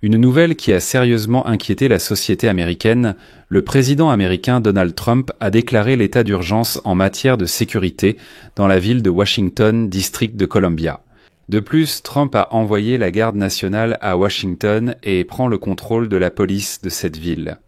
Une nouvelle qui a sérieusement inquiété la société américaine, le président américain Donald Trump a déclaré l'état d'urgence en matière de sécurité dans la ville de Washington, district de Columbia. De plus, Trump a envoyé la garde nationale à Washington et prend le contrôle de la police de cette ville.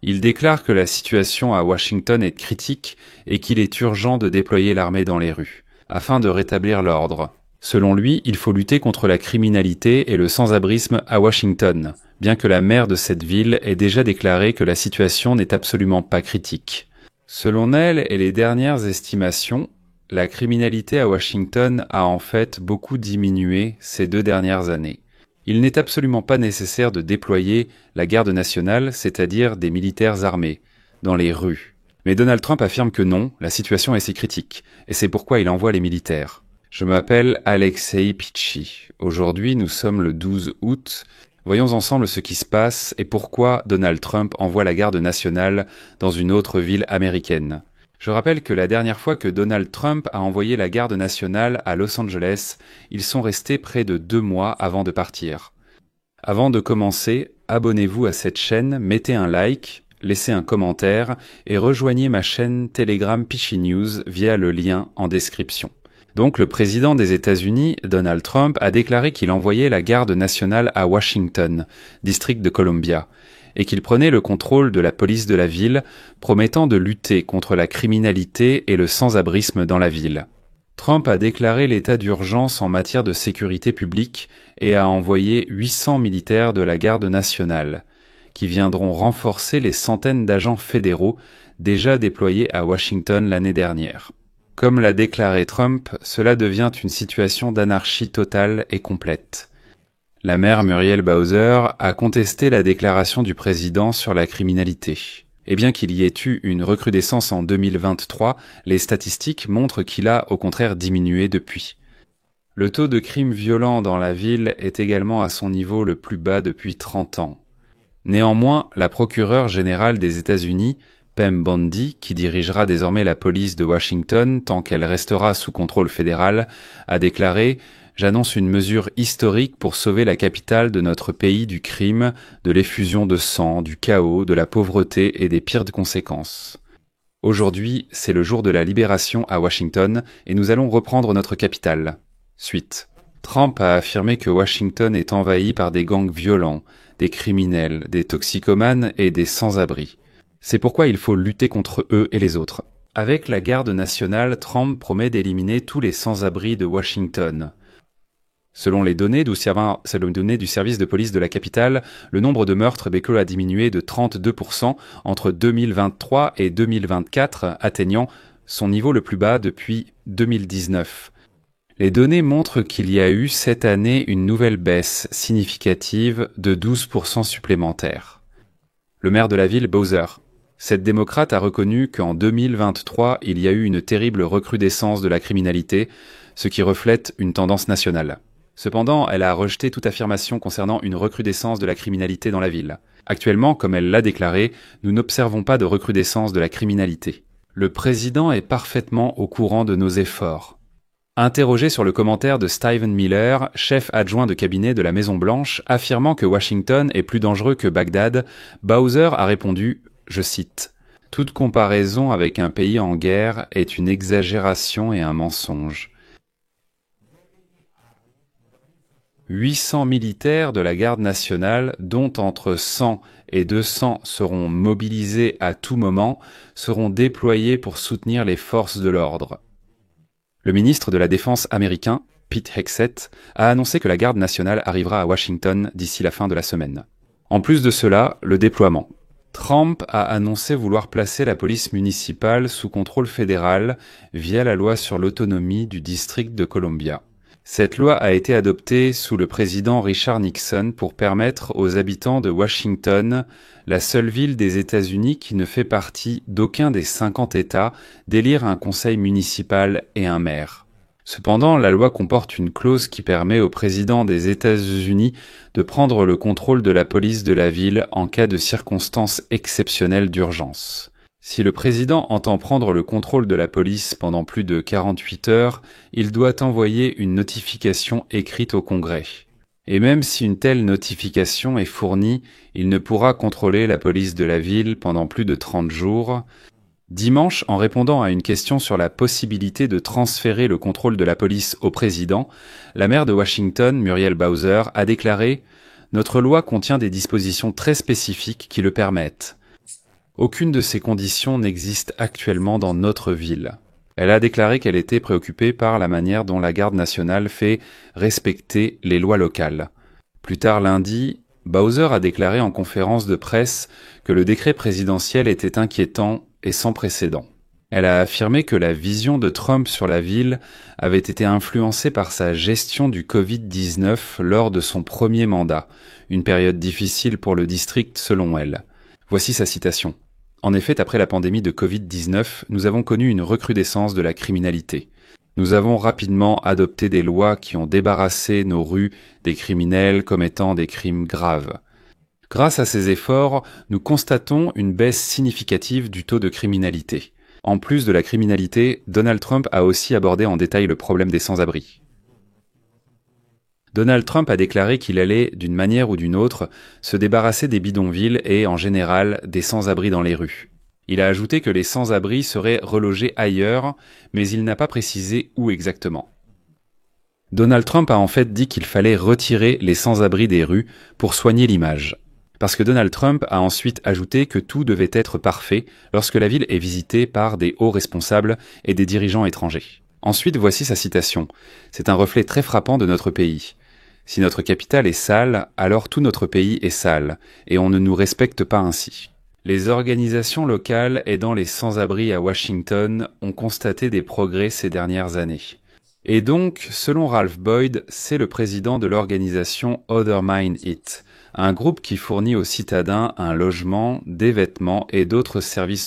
Il déclare que la situation à Washington est critique et qu'il est urgent de déployer l'armée dans les rues, afin de rétablir l'ordre. Selon lui, il faut lutter contre la criminalité et le sans-abrisme à Washington, bien que la maire de cette ville ait déjà déclaré que la situation n'est absolument pas critique. Selon elle et les dernières estimations, la criminalité à Washington a en fait beaucoup diminué ces 2 dernières années. Il n'est absolument pas nécessaire de déployer la garde nationale, c'est-à-dire des militaires armés, dans les rues. Mais Donald Trump affirme que non, la situation est si critique, et c'est pourquoi il envoie les militaires. Je m'appelle Alexei Pitchy. Aujourd'hui, nous sommes le 12 août. Voyons ensemble ce qui se passe et pourquoi Donald Trump envoie la garde nationale dans une autre ville américaine. Je rappelle que la dernière fois que Donald Trump a envoyé la garde nationale à Los Angeles, ils sont restés près de 2 mois avant de partir. Avant de commencer, abonnez-vous à cette chaîne, mettez un like, laissez un commentaire et rejoignez ma chaîne Telegram Pitchy News via le lien en description. Donc le président des États-Unis, Donald Trump, a déclaré qu'il envoyait la garde nationale à Washington, district de Columbia, et qu'il prenait le contrôle de la police de la ville, promettant de lutter contre la criminalité et le sans-abrisme dans la ville. Trump a déclaré l'état d'urgence en matière de sécurité publique et a envoyé 800 militaires de la garde nationale, qui viendront renforcer les centaines d'agents fédéraux déjà déployés à Washington l'année dernière. Comme l'a déclaré Trump, cela devient une situation d'anarchie totale et complète. La maire Muriel Bowser a contesté la déclaration du président sur la criminalité. Et bien qu'il y ait eu une recrudescence en 2023, les statistiques montrent qu'il a au contraire diminué depuis. Le taux de crimes violents dans la ville est également à son niveau le plus bas depuis 30 ans. Néanmoins, la procureure générale des États-Unis, Pam Bondi, qui dirigera désormais la police de Washington tant qu'elle restera sous contrôle fédéral, a déclaré « J'annonce une mesure historique pour sauver la capitale de notre pays du crime, de l'effusion de sang, du chaos, de la pauvreté et des pires conséquences. Aujourd'hui, c'est le jour de la libération à Washington et nous allons reprendre notre capitale. » Suite. Trump a affirmé que Washington est envahi par des gangs violents, des criminels, des toxicomanes et des sans-abri. C'est pourquoi il faut lutter contre eux et les autres. Avec la garde nationale, Trump promet d'éliminer tous les sans-abri de Washington. Selon les données du service de police de la capitale, le nombre de meurtres a diminué de 32% entre 2023 et 2024, atteignant son niveau le plus bas depuis 2019. Les données montrent qu'il y a eu cette année une nouvelle baisse significative de 12% supplémentaire. Le maire de la ville, Bowser. Cette démocrate a reconnu qu'en 2023, il y a eu une terrible recrudescence de la criminalité, ce qui reflète une tendance nationale. Cependant, elle a rejeté toute affirmation concernant une recrudescence de la criminalité dans la ville. Actuellement, comme elle l'a déclaré, nous n'observons pas de recrudescence de la criminalité. Le président est parfaitement au courant de nos efforts. Interrogé sur le commentaire de Stephen Miller, chef adjoint de cabinet de la Maison-Blanche, affirmant que Washington est plus dangereux que Bagdad, Bowser a répondu, je cite, « Toute comparaison avec un pays en guerre est une exagération et un mensonge. » 800 militaires de la garde nationale, dont entre 100 et 200 seront mobilisés à tout moment, seront déployés pour soutenir les forces de l'ordre. Le ministre de la Défense américain, Pete Hegseth, a annoncé que la garde nationale arrivera à Washington d'ici la fin de la semaine. En plus de cela, le déploiement. Trump a annoncé vouloir placer la police municipale sous contrôle fédéral via la loi sur l'autonomie du district de Columbia. Cette loi a été adoptée sous le président Richard Nixon pour permettre aux habitants de Washington, la seule ville des États-Unis qui ne fait partie d'aucun des 50 États, d'élire un conseil municipal et un maire. Cependant, la loi comporte une clause qui permet au président des États-Unis de prendre le contrôle de la police de la ville en cas de circonstances exceptionnelles d'urgence. Si le président entend prendre le contrôle de la police pendant plus de 48 heures, il doit envoyer une notification écrite au Congrès. Et même si une telle notification est fournie, il ne pourra contrôler la police de la ville pendant plus de 30 jours. Dimanche, en répondant à une question sur la possibilité de transférer le contrôle de la police au président, la maire de Washington, Muriel Bowser, a déclaré « Notre loi contient des dispositions très spécifiques qui le permettent. Aucune de ces conditions n'existe actuellement dans notre ville. » Elle a déclaré qu'elle était préoccupée par la manière dont la garde nationale fait respecter les lois locales. Plus tard lundi, Bowser a déclaré en conférence de presse que le décret présidentiel était inquiétant et sans précédent. Elle a affirmé que la vision de Trump sur la ville avait été influencée par sa gestion du Covid-19 lors de son premier mandat, une période difficile pour le district selon elle. Voici sa citation. En effet, après la pandémie de Covid-19, nous avons connu une recrudescence de la criminalité. Nous avons rapidement adopté des lois qui ont débarrassé nos rues des criminels commettant des crimes graves. Grâce à ces efforts, nous constatons une baisse significative du taux de criminalité. En plus de la criminalité, Donald Trump a aussi abordé en détail le problème des sans-abri. Donald Trump a déclaré qu'il allait, d'une manière ou d'une autre, se débarrasser des bidonvilles et, en général, des sans-abri dans les rues. Il a ajouté que les sans-abri seraient relogés ailleurs, mais il n'a pas précisé où exactement. Donald Trump a en fait dit qu'il fallait retirer les sans-abri des rues pour soigner l'image. Parce que Donald Trump a ensuite ajouté que tout devait être parfait lorsque la ville est visitée par des hauts responsables et des dirigeants étrangers. Ensuite, voici sa citation. C'est un reflet très frappant de notre pays. Si notre capitale est sale, alors tout notre pays est sale, et on ne nous respecte pas ainsi. Les organisations locales aidant les sans-abri à Washington ont constaté des progrès ces dernières années. Et donc, selon Ralph Boyd, c'est le président de l'organisation Other Mind It, un groupe qui fournit aux citadins un logement, des vêtements et d'autres services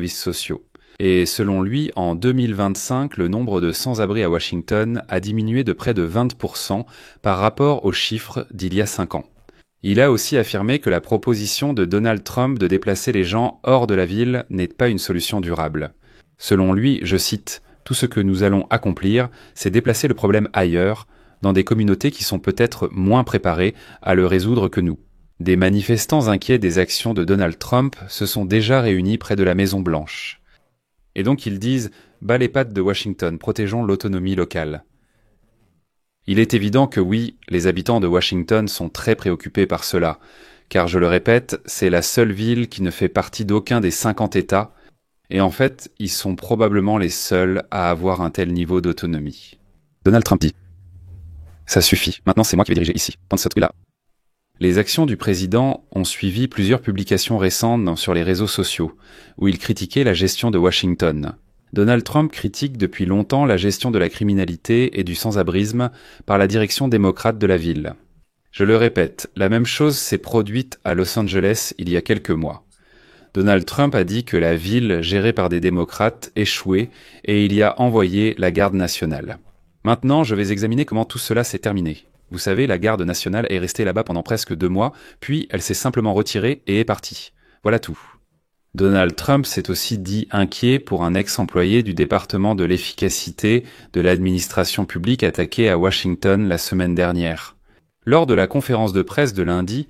sociaux. Et selon lui, en 2025, le nombre de sans-abri à Washington a diminué de près de 20% par rapport aux chiffres d'il y a 5 ans. Il a aussi affirmé que la proposition de Donald Trump de déplacer les gens hors de la ville n'est pas une solution durable. Selon lui, je cite, « Tout ce que nous allons accomplir, c'est déplacer le problème ailleurs, dans des communautés qui sont peut-être moins préparées à le résoudre que nous. » Des manifestants inquiets des actions de Donald Trump se sont déjà réunis près de la Maison-Blanche. Et donc ils disent « Bas les pattes de Washington, protégeons l'autonomie locale ». Il est évident que oui, les habitants de Washington sont très préoccupés par cela, car je le répète, c'est la seule ville qui ne fait partie d'aucun des 50 États, et en fait, ils sont probablement les seuls à avoir un tel niveau d'autonomie. Donald Trump dit « Ça suffit, maintenant c'est moi qui vais diriger ici, dans cette rue-là ». Les actions du président ont suivi plusieurs publications récentes sur les réseaux sociaux, où il critiquait la gestion de Washington. Donald Trump critique depuis longtemps la gestion de la criminalité et du sans-abrisme par la direction démocrate de la ville. Je le répète, la même chose s'est produite à Los Angeles il y a quelques mois. Donald Trump a dit que la ville gérée par des démocrates échouait et il y a envoyé la garde nationale. Maintenant, je vais examiner comment tout cela s'est terminé. Vous savez, la garde nationale est restée là-bas pendant presque 2 mois, puis elle s'est simplement retirée et est partie. Voilà tout. Donald Trump s'est aussi dit inquiet pour un ex-employé du département de l'efficacité de l'administration publique attaqué à Washington la semaine dernière. Lors de la conférence de presse de lundi,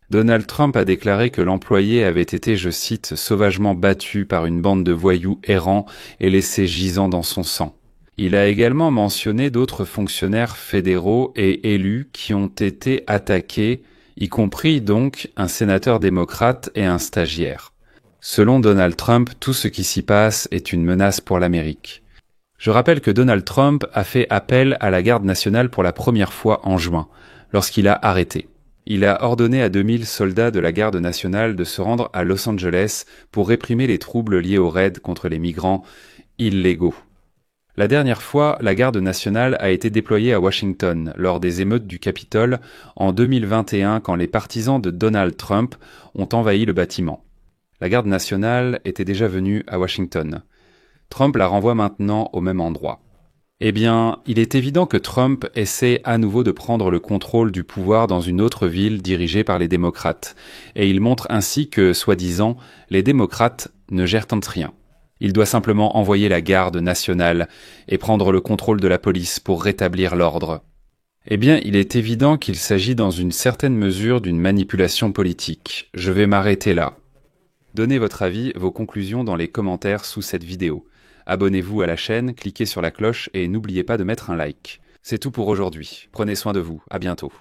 Donald Trump a déclaré que l'employé avait été, je cite, « sauvagement battu par une bande de voyous errants et laissé gisant dans son sang ». Il a également mentionné d'autres fonctionnaires fédéraux et élus qui ont été attaqués, y compris donc un sénateur démocrate et un stagiaire. Selon Donald Trump, tout ce qui s'y passe est une menace pour l'Amérique. Je rappelle que Donald Trump a fait appel à la garde nationale pour la première fois en juin, lorsqu'il a arrêté. Il a ordonné à 2000 soldats de la garde nationale de se rendre à Los Angeles pour réprimer les troubles liés aux raids contre les migrants illégaux. La dernière fois, la garde nationale a été déployée à Washington lors des émeutes du Capitole en 2021 quand les partisans de Donald Trump ont envahi le bâtiment. La garde nationale était déjà venue à Washington. Trump la renvoie maintenant au même endroit. Eh bien, il est évident que Trump essaie à nouveau de prendre le contrôle du pouvoir dans une autre ville dirigée par les démocrates, et il montre ainsi que, soi-disant, les démocrates ne gèrent rien. Il doit simplement envoyer la garde nationale et prendre le contrôle de la police pour rétablir l'ordre. Eh bien, il est évident qu'il s'agit dans une certaine mesure d'une manipulation politique. Je vais m'arrêter là. Donnez votre avis, vos conclusions dans les commentaires sous cette vidéo. Abonnez-vous à la chaîne, cliquez sur la cloche et n'oubliez pas de mettre un like. C'est tout pour aujourd'hui. Prenez soin de vous. À bientôt.